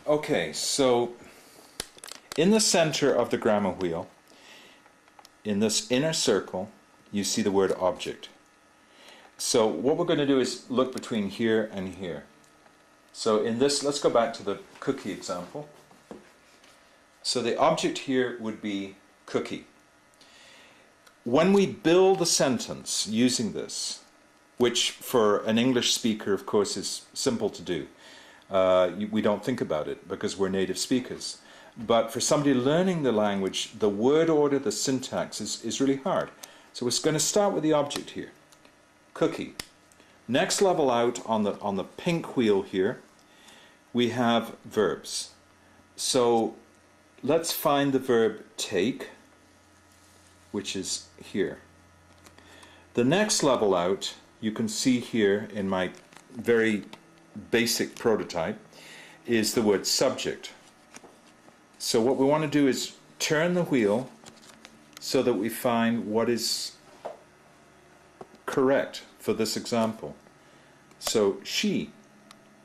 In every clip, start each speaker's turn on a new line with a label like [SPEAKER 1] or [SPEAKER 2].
[SPEAKER 1] Okay, so in the center of the grammar wheel, in this inner circle, you see the word object. So what we're going to do is look between here and here. So in this, let's go back to the cookie example. So the object here would be cookie. When we build a sentence using this, which for an English speaker, of course, is simple to do. We don't think about it because we're native speakers. But for somebody learning the language, the word order, the syntax is really hard. So we're going to start with the object here, cookie. Next level out on the pink wheel here, we have verbs. So let's find the verb take, which is here. The next level out, you can see here in my very basic prototype, is the word subject. So what we want to do is turn the wheel so that we find what is correct for this example. So she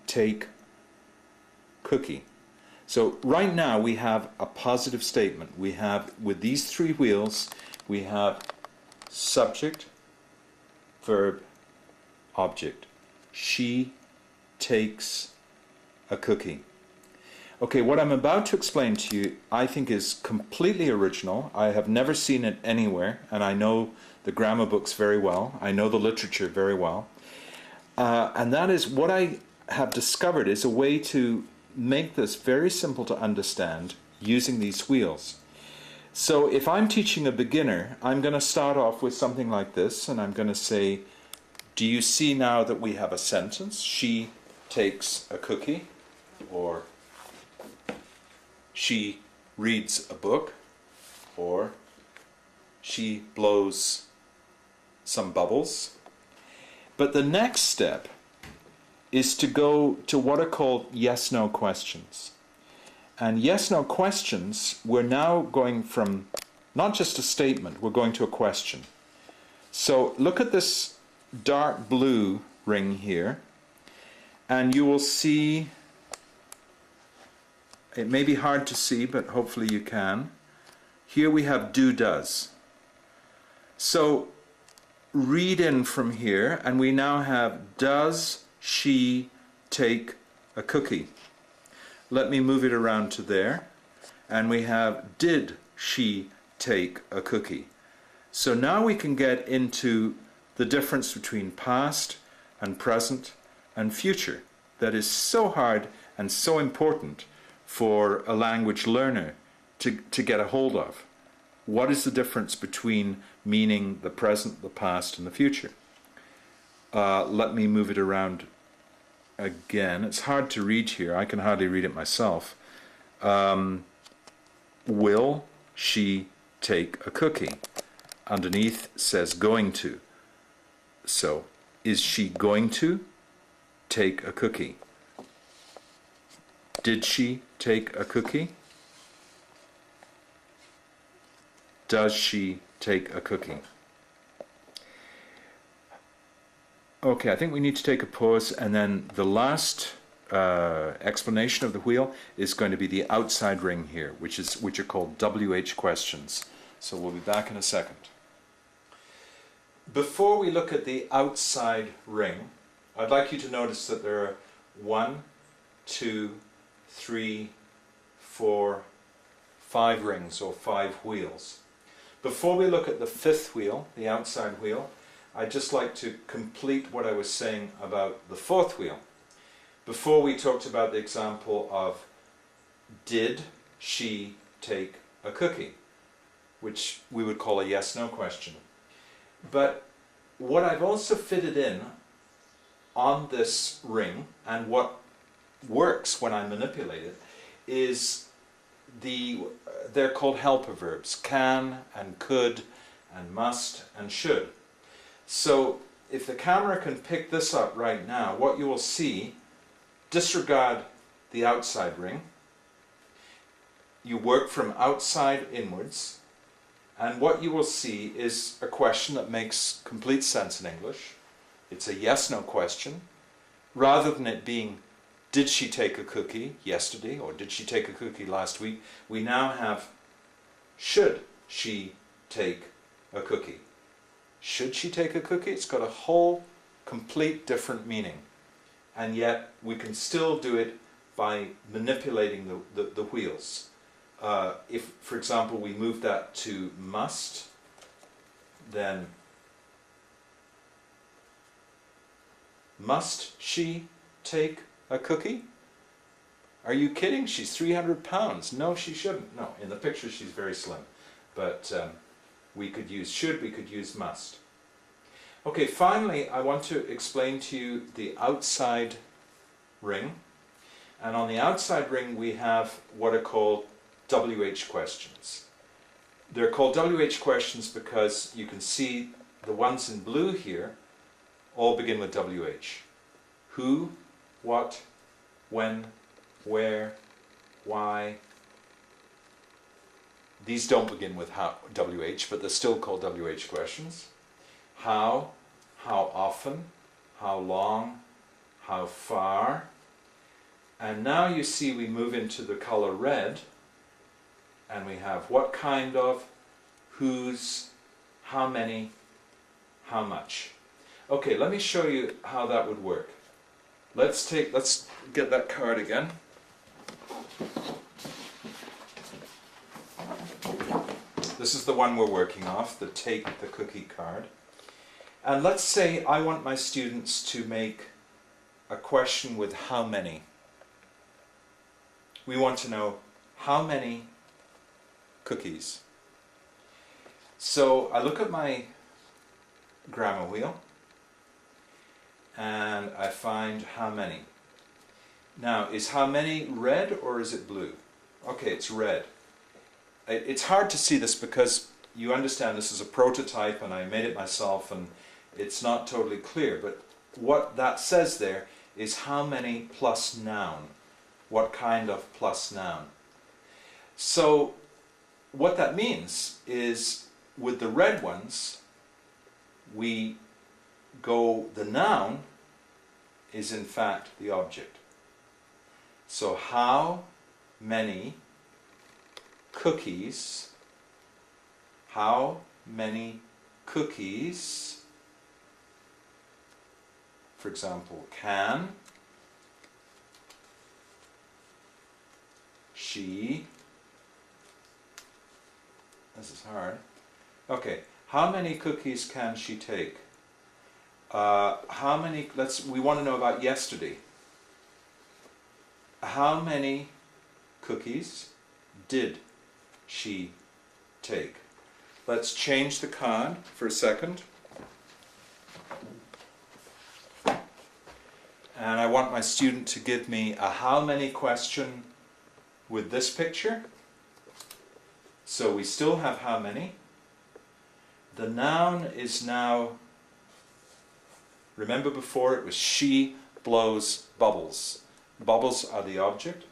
[SPEAKER 1] take cookie. So right now we have a positive statement. We have, with these three wheels, we have subject, verb, object. She takes a cookie. Okay, what I'm about to explain to you I think is completely original. I have never seen it anywhere, and I know the grammar books very well. I know the literature very well. And that is what I have discovered is a way to make this very simple to understand using these wheels. So if I'm teaching a beginner, I'm going to start off with something like this, and I'm going to say, do you see now that we have a sentence? She takes a cookie, or she reads a book, or she blows some bubbles. But the next step is to go to what are called yes-no questions. And yes-no questions, we're now going from not just a statement, we're going to a question. So look at this dark blue ring here, and you will see, it may be hard to see, but hopefully you can. Here we have do, does. So read in from here, and we now have does she take a cookie? Let me move it around to there, and we have did she take a cookie? So now we can get into the difference between past and present and future that is so hard and so important for a language learner to get a hold of. What is the difference between meaning the present, the past, and the future? Let me move it around again. It's hard to read here. I can hardly read it myself. Will she take a cookie? Underneath says going to. So, is she going to take a cookie? Did she take a cookie? Does she take a cookie? Okay, I think we need to take a pause, and then the last explanation of the wheel is going to be the outside ring here, which are called WH questions. So we'll be back in a second. Before we look at the outside ring, I'd like you to notice that there are 1, 2, 3, 4, 5 rings, or 5 wheels. Before we look at the 5th wheel, the outside wheel, I'd just like to complete what I was saying about the 4th wheel. Before we talked about the example of did she take a cookie, which we would call a yes-no question. But what I've also fitted in on this ring, and what works when I manipulate it, is they're called helper verbs, can and could and must and should. So if the camera can pick this up right now, what you will see, disregard the outside ring. You work from outside inwards, and what you will see is a question that makes complete sense in English. It's a yes-no question. Rather than it being did she take a cookie yesterday, or did she take a cookie last week? We now have should she take a cookie. Should she take a cookie? It's got a whole complete different meaning. And yet we can still do it by manipulating the wheels. If, for example, we move that to must, then must she take a cookie? Are you kidding? She's 300 pounds. No, she shouldn't. No, in the picture she's very slim. But we could use should, we could use must. Okay, finally I want to explain to you the outside ring. And on the outside ring we have what are called WH questions. They're called WH questions because you can see the ones in blue here all begin with WH. Who, what, when, where, why. These don't begin with WH, but they're still called WH questions. How often, how long, how far. And now you see we move into the color red, and we have what kind of, whose, how many, how much. Okay, let me show you how that would work. Let's get that card again. This is the one we're working off, the take the cookie card. And let's say I want my students to make a question with how many. We want to know how many cookies. So I look at my grammar wheel and I find how many. Now, is how many red or is it blue? Okay, it's red. It's hard to see this because you understand this is a prototype and I made it myself and it's not totally clear, but what that says there is how many plus noun. What kind of plus noun. So what that means is with the red ones we go, the noun is in fact the object. So how many cookies, how many cookies, for example, can she, this is hard, okay, how many cookies can she take? How many, we want to know about yesterday. How many cookies did she take? Let's change the card for a second. And I want my student to give me a how many question with this picture. So we still have how many. The noun is now, remember before it was she blows bubbles. Bubbles are the object.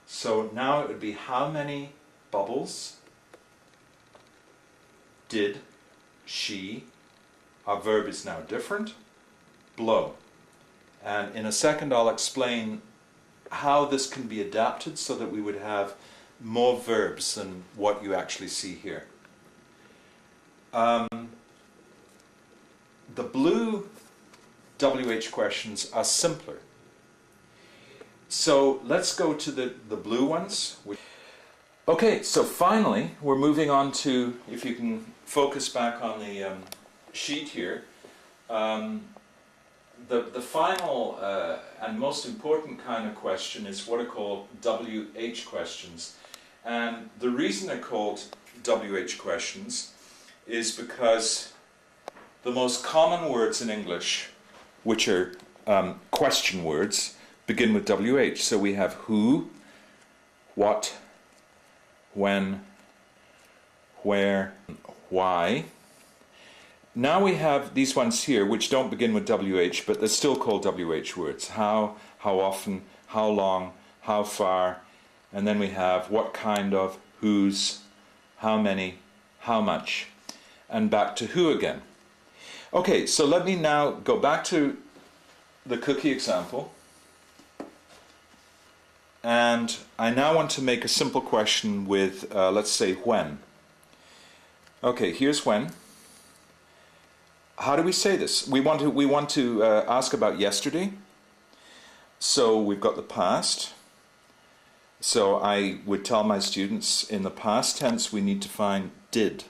[SPEAKER 1] So now it would be how many bubbles did she, our verb is now different, blow. And in a second I'll explain how this can be adapted so that we would have more verbs than what you actually see here. The blue WH questions are simpler. So let's go to the blue ones. Okay, so finally we're moving on to, if you can focus back on the sheet here, the final and most important kind of question is what are called WH questions. And the reason they're called WH questions is because the most common words in English, which are question words, begin with WH. So we have who, what, when, where, why. Now we have these ones here which don't begin with WH, but they're still called WH words. How often, how long, how far, and then we have what kind of, whose, how many, how much, and back to who again. Okay, so let me now go back to the cookie example. And I now want to make a simple question with, let's say, when. Okay, here's when. How do we say this? We want to ask about yesterday. So we've got the past. So I would tell my students in the past tense we need to find did.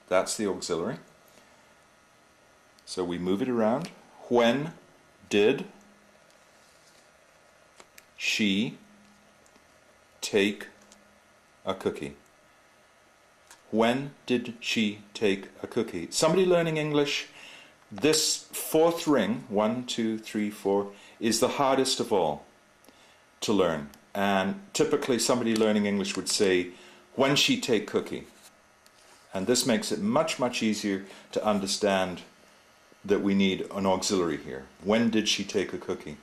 [SPEAKER 1] That's the auxiliary. So we move it around. When did she take a cookie? When did she take a cookie? Somebody learning English, this fourth ring, 1, 2, 3, 4, is the hardest of all to learn. And typically somebody learning English would say, when she take cookie. And this makes it much, much easier to understand that we need an auxiliary here. When did she take a cookie?